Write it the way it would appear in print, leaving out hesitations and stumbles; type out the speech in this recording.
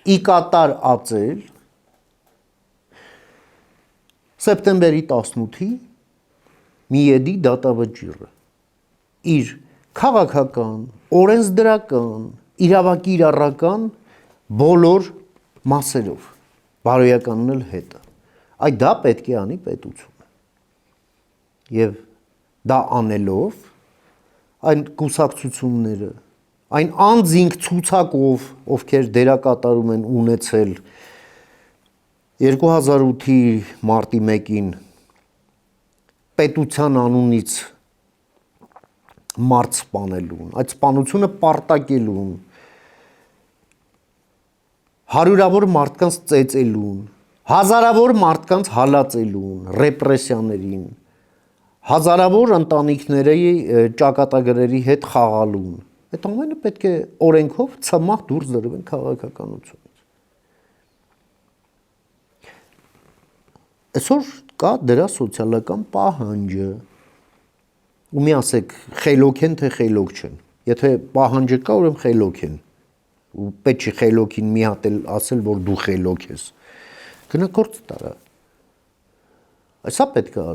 ի կատար ածել սեպտեմբերի 18-ի Միեդի դատավճիռը իր քաղաքական, օրենսդրական, իրավակիրառական բոլոր մասերով, բարոյականն էլ հետը։ Այդ դա պետք է անի պետությունը։ Եվ դա անելով այն կուսակցությունները, այն անձինք ցուցակով, ովքեր դերակատարում են ունեցել 2008-ի մարտի 1-ին պետության անունից մարդ սպանելուն, այդ սպանությունը պարտակելուն, հարյուրավոր մարդկանց ծեծելուն, հազարավոր մարդկանց հալածելուն, ռեպրեսիաներին, հազարավոր ընտանիքների ճակատագրերի հետ խաղալուն, այդ ամենը պետք է օրենքով ցմահ դուրս դրվեն քաղաքականությունից։ Այսօր կա դրա սոցիալական պահանջը, ու մի ասեք խելոք են թե խելոք չեն, եթե պահանջը կա, ուրեմն խելոք են, ու պետք չի խելոքին մի հատ էլ ասել, որ դու խելոք ես, գնա գործ տարա, այսա պետք է